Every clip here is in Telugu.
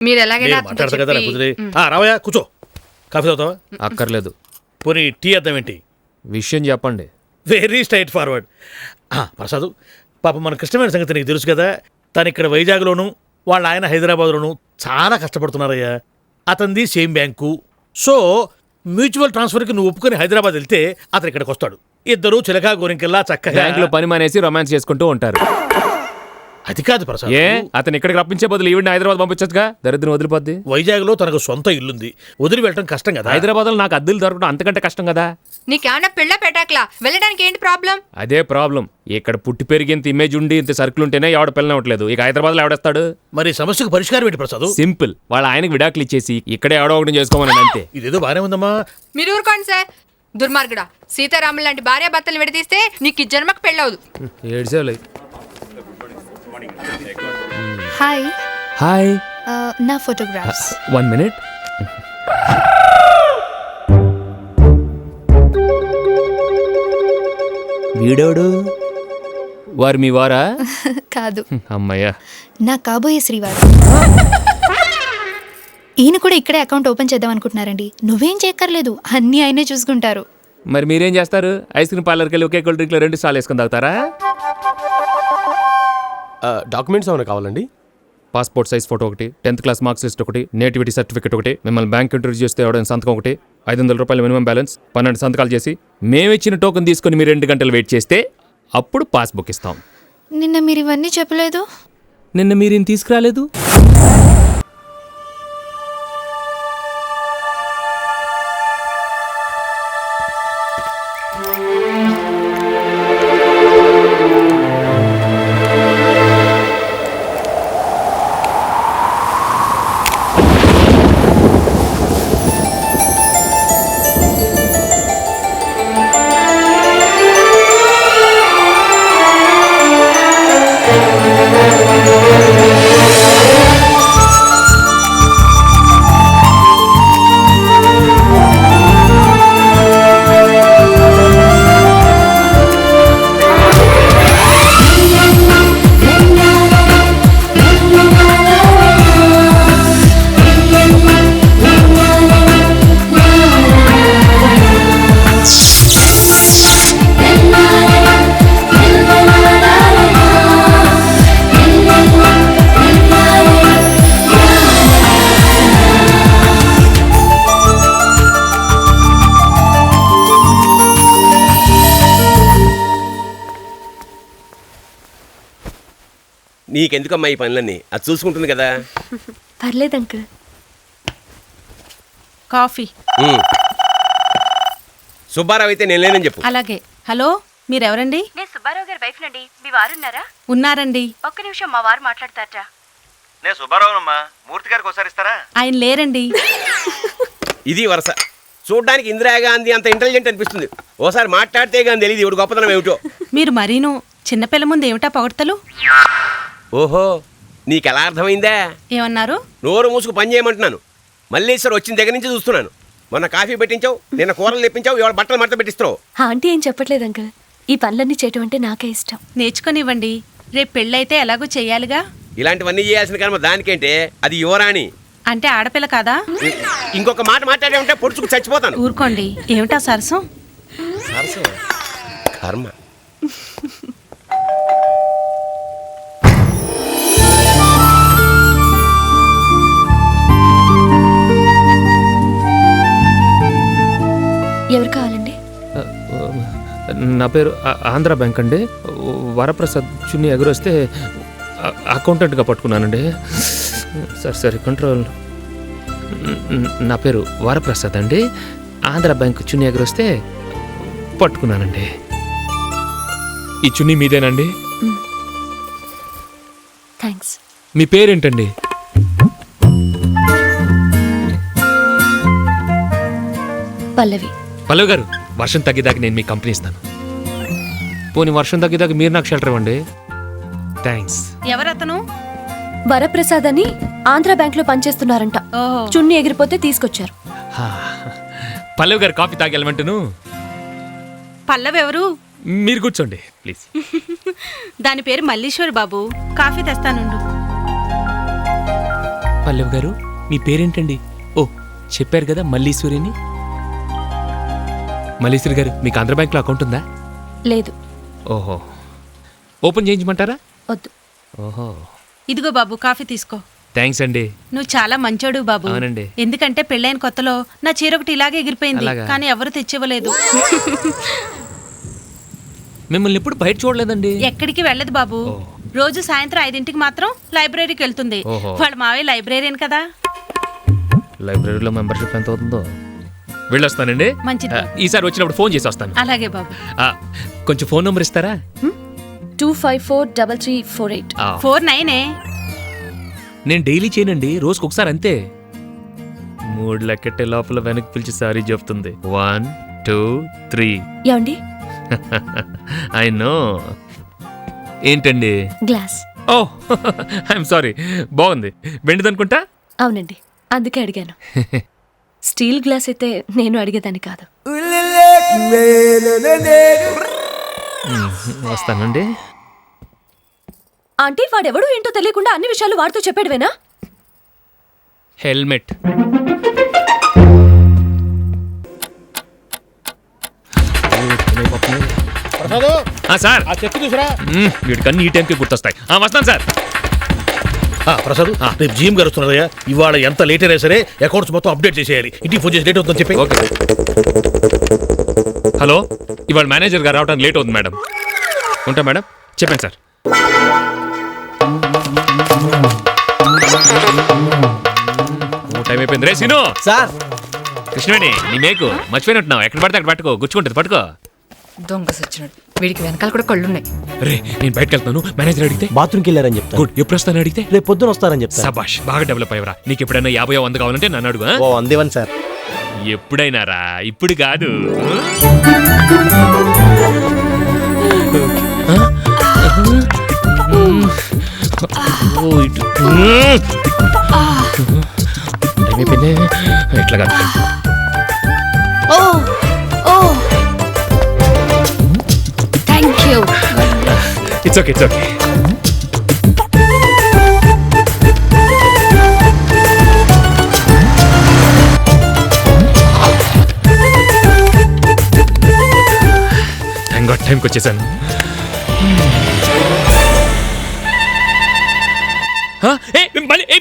మీరు ఎలాగైనా మాట్లాడతా కదా కుదిరి. రావయ్యా కూర్చో. కాఫీ తాగుతావా? అక్కర్లేదు. పోనీ టీ అర్థం ఏంటి? విషయం చెప్పండి. Very straight forward. ప్రసాద్, పాప మన కృష్ణమైన సంగతి నీకు తెలుసు కదా. తను ఇక్కడ వైజాగ్లోను, వాళ్ళ ఆయన హైదరాబాద్లోను చాలా కష్టపడుతున్నారయ్యా. అతనిది సేమ్ బ్యాంకు. సో మ్యూచువల్ ట్రాన్స్ఫర్కి నువ్వు ఒప్పుకొని హైదరాబాద్ వెళ్తే అతను ఇక్కడికి వస్తాడు. ఇద్దరు చిలకా గోరింకెల్లా చక్కగా బ్యాంకులో పని మానేసి రొమాన్స్ చేసుకుంటూ ఉంటారు. అది కాదు ప్రసాద్. అతను ఇక్కడికి రప్పించే బదులు ఈవిడ హైదరాబాద్ పంపించచ్చుగా, దరిద్రం వదిలిపోద్ది. వైజాగ్లో తనకు సొంత ఇల్లుంది, వదిలి వెళ్ళడం కష్టం కదా. హైదరాబాద్లో నాకు అద్దెలు దొరకడం అంతకంటే కష్టం కదా. నీకేమన్నా పిల్ల పెట్టాకలా వెళ్ళడానికి ఏంటి ప్రాబ్లం? అదే ప్రాబ్లం. ఇక్కడ పుట్టి పెరిగి ఇంత ఇమేజ్ ఉండి ఇంత సర్కిల్ ఉంటేనే ఎవడ పిల్లనవట్లేదు. ఇక హైదరాబాద్లో ఎవడేస్తాడు? మరి సమస్యకు పరిష్కారం ఏంటి ప్రసాద్? సింపుల్. వాళ్ళ ఆయనకు విడాకులు ఇచ్చేసి ఇక్కడే ఎవడో ఒకటి చేసుకోమని అంతే. ఇదేదో బానే ఉందమ్మా. మీరు ఊరుకోండి సార్. దుర్మార్గుడా, సీతారాములు లాంటి భార్యాభర్తలు విడదీస్తే నీకు ఈ జన్మకు పెళ్ళవదు. ఏడ్సేలే. హాయ్. హాయ్. నా ఫోటోగ్రాఫ్స్. 1 minute. వీడోడు వారు మీ వారా? కాదు. అమ్మయ్యా. నా కాబోయే శ్రీవారు. ఈయన కూడా ఇక్కడే అకౌంట్ ఓపెన్ చేద్దాం అనుకుంటున్నారండి. నువ్వేం చేయక్కర్లేదు, అన్నీ ఆయనే చూసుకుంటారు. మరి మీరేం చేస్తారు? ఐస్ క్రీమ్ పార్లర్కి వెళ్ళి ఒకే కూల్ డ్రింక్లో 2 సార్లు వేసుకొని తాగుతారా? డాక్యుమెంట్స్ ఏమైనా కావాలండి? పాస్పోర్ట్ సైజ్ ఫోటో ఒకటి, 10th క్లాస్ మార్క్స్ లిస్ట్ ఒకటి, నేటివిటీ సర్టిఫికేట్ ఒకటి, మిమ్మల్ని బ్యాంక్ ఇంటర్వ్యూ చేస్తే ఎవడైనా సంతకం ఒకటి, 500 రూపాయల మినిమం బ్యాలెన్స్, 12 సంతకాలు చేసి మేమిచ్చిన టోకెన్ తీసుకొని మీరు 2 గంటలు వెయిట్ చేస్తే అప్పుడు పాస్బుక్ ఇస్తాం. నిన్న మీరు ఇవన్నీ చెప్పలేదు. నిన్న మీరేం తీసుకురాలేదు? నీకెందుకమ్మా ఈ పనులన్నీ? అది చూసుకుంటుంది కదా. పర్లేదు అంకుల్. కాఫీ. సుబ్బారావు అయితే నేను లేనని చెప్పు. అలాగే. హలో, మీరెవరండి? నేను సుబ్బారావు గారి వైఫ్ నండి. మీ వారు ఉన్నారా? ఉన్నారండి. ఒక్క నిమిషం, మా వారు మాట్లాడతారట. నేను సుబ్బారావునమ్మా. మూర్తి గారికి ఒకసారి ఇస్తారా? ఆయన లేరండి. ఇది వరుస. చూడ్డానికి ఇందిరాగాంధీ అంత ఇంటెలిజెంట్ అనిపిస్తుంది. ఓసారి మాట్లాడితే కానీ తెలియదు ఇవిడు గొప్పతనం ఏమిటో. మీరు మరీను చిన్నపిల్ల ముందు ఏమిటా పొగడతలు? ఓహో, నీకెలా అర్థమైందా? ఏమన్నారు? నోరు మూసుకు పని చేయమంటున్నాను. మల్లేశ్వర్ వచ్చిన దగ్గర నుంచి చూస్తున్నాను. మొన్న కాఫీ పెట్టించావు, నిన్న కూరలు తెప్పించావు, ఇవాళ బట్టలు మడత పెట్టిస్తున్నావు. ఆంటీ ఏం చెప్పట్లేదు అంకుల్. ఈ పనులన్నీ చేయటం అంటే నాకే ఇష్టం. నేర్చుకొనివ్వండి. రేపు పెళ్ళైతే ఎలాగో చెయ్యాలిగా. ఇలాంటివన్నీ చేయాల్సిన కర్మ దానికేంటే, అది యువరాణి. అంటే ఆడపిల్ల కాదా? ఇంకొక మాట మాట్లాడే ఉంటే పొడుచుకు చచ్చిపోతాను. ఊరుకోండి. ఏమిటా సరసం? కర్మ. ఎవరు కావాలండి? నా పేరు ఆంధ్ర బ్యాంక్ అండి. వరప్రసాద్ చున్నీ ఎగురొస్తే అకౌంటెంట్గా పట్టుకున్నానండి. సరే కంట్రోల్. నా పేరు వరప్రసాద్ అండి. ఆంధ్ర బ్యాంక్ చున్నీ ఎగురొస్తే పట్టుకున్నానండి. ఈ చున్నీ మీదేనండి? థ్యాంక్స్. మీ పేరేంటండి? పల్లవి. పల్లవి గారు, వర్షం తగ్గేదాకా నేను మీ కంపెనీ ఇస్తాను. పోనీ వర్షం తగ్గేదాకా మీరు నాకు షెల్టర్ ఇవ్వండి. థ్యాంక్స్. ఎవరతను? వరప్రసాద్ అని ఆంధ్ర బ్యాంక్ లో పనిచేస్తున్నారంట. చున్నీ ఎగిరిపోతే తీసుకొచ్చారు. పల్లవి గారు కాఫీ తాగి వెళ్ళమంటును. పల్లవి ఎవరు? మీరు కూర్చోండి ప్లీజ్. దాని పేరు మల్లీశ్వర్ బాబు. కాఫీ తెస్తానుండు. పల్లవి గారు మీ పేరేంటండి? ఓ చెప్పారు కదా మల్లీశ్వరిని. మల్లీశ్వరి గారు మీకు ఆంధ్ర బ్యాంక్లో అకౌంట్ ఉందా? లేదు. ఓహో, ఓపెన్ చేయించమంటారా? వద్దు. ఓహో, ఇదిగో బాబు కాఫీ తీసుకో. థ్యాంక్స్ అండి. నువ్వు చాలా మంచోడు బాబు. అవునండి. ఎందుకంటే పెళ్ళైన కొత్తలో నా చీర ఒకటి ఇలాగే ఎగిరిపోయింది, అలాగా? కానీ ఎవరు తెచ్చివ్వలేదు. మిమ్మల్ని ఎప్పుడు బయట చూడలేదండి. ఎక్కడికి వెళ్ళదు బాబు. రోజు సాయంత్రం 5ంటికి మాత్రం లైబ్రరీకి వెళ్తుంది. ఓహో. వాళ్ళ మావయ్య లైబ్రరీయన్ కదా. లైబ్రరీలో మెంబర్షిప్ ఎంత అవుతుందో. వెళ్ళొస్తానండి. మంచిది. ఈసారి వచ్చినప్పుడు ఫోన్ చేసి వస్తాను. అలాగే బాబు. కొంచెం ఫోన్ నెంబర్ ఇస్తారా? 2543348. 49 నేను డైలీ చేయనండి, రోజుకి ఒకసారి అంతే. 3 లెక్కెట్టే లోపల వెనక్కి పిలిచి సారీ చెప్తుంది. 1 2 3. ఏమండి? I know. ఏంటండి? గ్లాస్. Oh I'm sorry. బాగుంది. వెండిదనుకుంటా. అవునండి, అందుకే అడిగాను. స్టీల్ గ్లాస్ అయితే నేను అడిగేదాన్ని కాదు. వస్తానండి. ఆంటీ, వాడెవడు ఏంటో తెలియకుండా అన్ని విషయాలు వాడితో చెప్పాడువేనా? హెల్మెట్. ప్రసాదు, సార్ ఆ చెక్ చూసారా? వీడికన్నీ ఈ టైంకి గుర్తొస్తాయి. వస్తాను సార్. ప్రసాద్, రేపు జీఎం గారు వస్తున్నారయ్యా. ఇవాళ ఎంత లేట్ అయినా సరే అకౌంట్స్ మొత్తం అప్డేట్ చేసేయాలి. ఇంటికి ఫోన్ చేసి లేట్ అవుతుందని చెప్పి. ఓకే. హలో, ఇవాళ మేనేజర్ గారు రావడానికి లేట్ అవుతుంది మేడం. ఉంటా మేడం. చెప్పండి సార్. టైం అయిపోయింది. రే సీను. సార్. కృష్ణవేణి, నీ మేకు మర్చిపోయినట్టున్నావు. ఎక్కడ పడితే అక్కడ పట్టుకో, గుచ్చుకుంటుంది. పట్టుకో. దొంగ సచ్చినాడు. వీడికి వెనకాల కూడా కళ్ళున్నాయి. రే నేను బయటకు వెళ్తాను. మేనేజర్ అడిగితే బాత్రూమ్కి వెళ్ళారని చెప్తా. గుడ్. ఎప్పుడు వస్తాను అడిగితే రేపు పొద్దున వస్తారని చెప్తా. సబాష్, బాగా డెవలప్ అయ్యవరా. నీకు ఎప్పుడైనా 50 100 కావాలంటే నన్ను అడుగు. ఓ అందేవన్ సార్. ఎప్పుడైనా రా, ఇప్పుడు కాదు. ఎట్లా కాదు. Thank you. It's okay, it's okay. టైంకి వచ్చేసాను.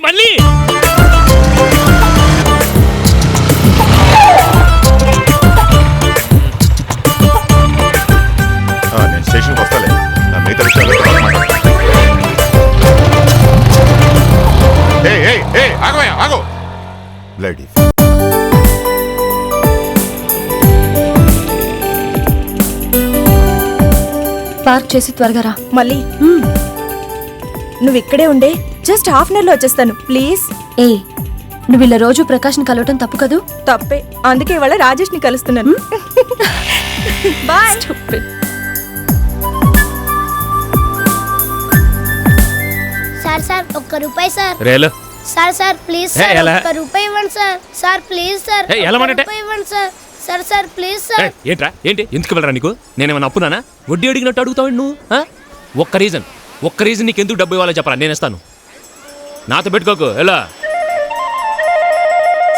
మళ్ళీ నేను స్టేషన్కి వస్తాలే. నా మిగతా విషయాలు ఆగో లేడీ. పార్క్ చేసి త్వరగా రా. మళ్ళీ నువ్వు ఇక్కడే ఉండే, జస్ట్ హాఫ్ అన్ అవర్లో వచ్చేస్తాను ప్లీజ్. ఏ, నువ్వు ఇలా రోజు ప్రకాష్ని కలవటం తప్పు కదూ? తప్పే, అందుకే ఇవాళ రాజేష్ని కలుస్తున్నాను. బాయ్. Sir sir ₹1 sir. రేలో సార్ సార్ ప్లీజ్ ఏ, సార్ ఎలా? ₹1 ఇవ్వండి సార్. సార్ ప్లీజ్ సార్ ఏ, ఎలా మాట్లాడే? ₹1 ఇవ్వండి sir. Sir sir please sir. ఏంట్రా ఏంటి? ఎందుకు వెళ్ళరా నీకు? నేనేమన్నా అప్పునానా? వడ్డీ అడిగినట్టు అడుగుతావు నువ్వు. ఒక్క రీజన్ నీకు ఎందుకు డబ్బు ఇవ్వాలో చెప్పరా, నేను ఇస్తాను. నాతో పెట్టుకోకు. ఎలా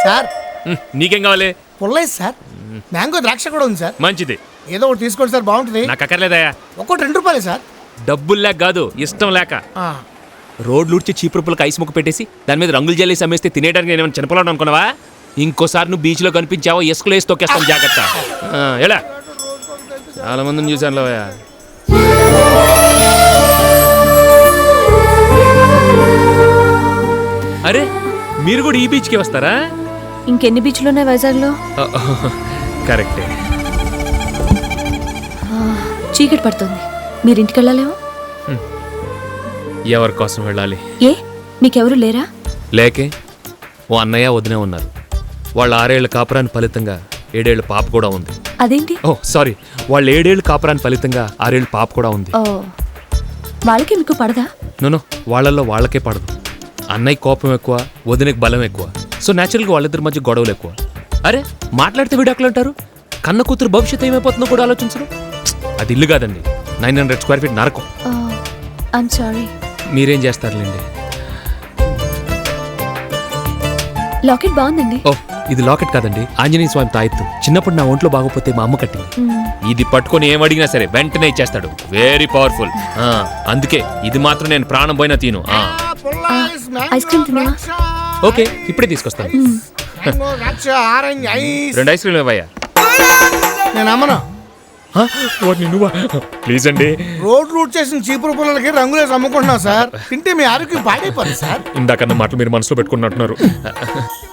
సార్? నీకేం కావాలి? పుల్లైస్ సార్, మ్యాంగో ద్రాక్ష కూడా ఉంది సార్. మంచిది, ఏదో ఒకటి తీసుకోండి సార్, బాగుంటుంది. నాకు అక్కర్లేదయా. ఒక్కోటి ₹2 సార్. డబ్బులు లేక కాదు, ఇష్టం లేక. ఆ, రోడ్లు ఉడిచి చీపురుపులకు ఐస్ ముక్క పెట్టేసి దాని మీద రంగులు జల్లేసి అమ్మేస్తే తినేయడానికి నేను చిన్నపిల్లాడు అనుకున్నావా? ఇంకోసారి నువ్వు బీచ్లో కనిపించావో ఇసుకలో వేసి తొక్కేస్తాను, జాగ్రత్త. ఎలా చాలా మందిని చూశాను లోయా. అరే మీరు కూడా ఈ బీచ్కి వస్తారా? ఇంకెన్ని బీచ్లు ఉన్నాయి వైజాగ్లో? కరెక్టే. చీకటి పడుతుంది, మీరింటికి వెళ్ళాలేమో. ఎవరి కోసం వెళ్ళాలి? ఏ, మీకెవరు లేరా? లేకే, ఓ అన్నయ్య వదినే ఉన్నారు. వాళ్ళ 6 ఏళ్ల కాపురాన్ని ఫలితంగా 7 ఏళ్ల పాప కూడా ఉంది. అదేంటి? ఓ సారీ, వాళ్ళ 7 ఏళ్ల కాపురాన్ని ఫలితంగా 6 ఏళ్ల పాప కూడా ఉంది. ఓ, వాళ్ళకి మీకు పడదా? నో, వాళ్ళల్లో వాళ్ళకే పడదు. అన్నయ్య కోపం ఎక్కువ, వదినకి బలం ఎక్కువ. సో న్యాచురల్గా వాళ్ళిద్దరి మధ్య గొడవలు ఎక్కువ. అరే మాట్లాడితే విడాకులు అంటారు. కన్న కూతురు భవిష్యత్తు ఏమైపోతుందో కూడా ఆలోచించరు. అది ఇల్లు కాదండి, 900 స్క్వేర్ ఫీట్ నరకం. I'm sorry. మీరేం చేస్తారులేండి. లాకెట్ బాగుందండి. ఓ ఇది లాకెట్ కాదండి, ఆంజనేయ స్వామి తాయెత్తు. చిన్నప్పుడు నా ఒంట్లో బాగోపోతే మా అమ్మ కట్టింది. ఇది పట్టుకొని ఏం అడిగినా సరే వెంటనే ఇచ్చేస్తాడు. Very powerful. అందుకే ఇది మాత్రం నేను ప్రాణం పోయినా తిను. ఐస్ క్రీమ్ తిన్నావా? ఓకే ఇప్పుడే తీసుకొస్తాను. ఆరెంజ్ ఐస్ 2 ఐస్ క్రీమ్లు ఇవ్వయ్యా. నేను అమ్మను. ప్లీజ్ అండి. రోడ్ రూట్ చేసిన చీపురు పుల్లలకి రంగులేసి అమ్ముకుంటున్నాం సార్. తింటే మీ ఆరోగ్యం పాడైపోతుంది సార్. ఇందాకన్న మాటలు మీరు మనసులో పెట్టుకున్నట్టున్నారు.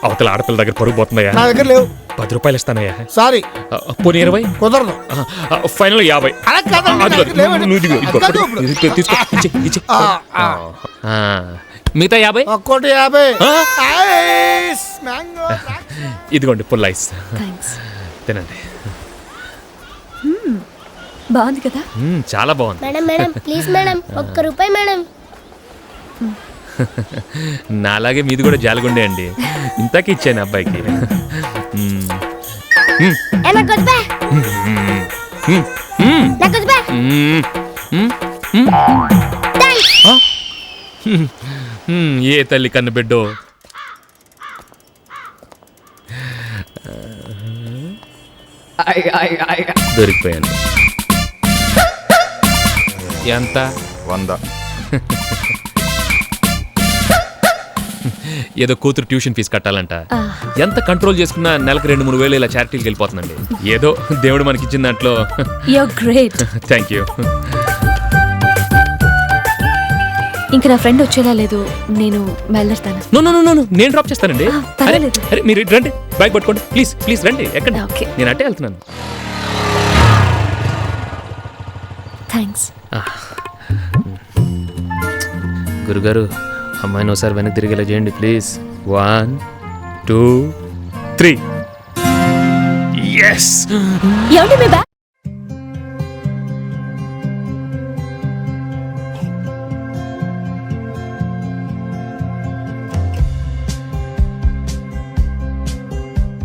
అవతల ఆడపిల్ల దగ్గర పరుగు పోతుందయ్యా. నా దగ్గర లేవు. 10 రూపాయలు ఇస్తానయ్యా. సారీ పోనీ 20. కుదరదు. ఫైనల్ 50. అలా కాదండి, నా దగ్గర లేవండి. నువ్వు ఇదిగో, ఇదిగో, అది కాదు ఇప్పుడు. తీసుకో, ఇచ్చి. మిగతా 50. ఒక్కోటి 50. ఐస్ మ్యాంగో ఇదిగోండి పుల్ల ఐస్. థ్యాంక్స్. తినండి. బాగుంది కదా? చాలా బాగుంది. Madam madam please madam, ₹1 madam. నాలాగే మీది కూడా జాలగుండే అండి. ఇంతకీ ఇచ్చాను అబ్బాయికి. నాకు వద్దు. ఏ తల్లి కన్ను బిడ్డో. దొరికిపోయాను. ఎంత? 100. ఏదో కూతురు ట్యూషన్ ఫీజు కట్టాలంట. ఎంత కంట్రోల్ చేసుకున్నా నెలకు 2-3 వేలు ఇలా చారిటీకి వెళ్ళిపోతుందండి. ఏదో దేవుడు మనకి ఇచ్చిన దాంట్లో. You're great. Thank you. ఇంకా నా ఫ్రెండ్ వచ్చేలా లేదు, నేను వెళ్ళొస్తాను. నో నేను డ్రాప్ చేస్తానండి. పర్వాలేదు. అరే మీరు ఇటు రండి, బైక్ పట్టుకోండి ప్లీజ్ రండి. ఎక్కడ? ఓకే. నేను అట్టే వెళ్తున్నాను. థ్యాంక్స్. గురుగారు అమ్మాయిని ఒకసారి వెనక్కి తిరిగేలా చేయండి ప్లీజ్. 1 2 3. ఎస్. ఏమండి మీ బ్యాగ్?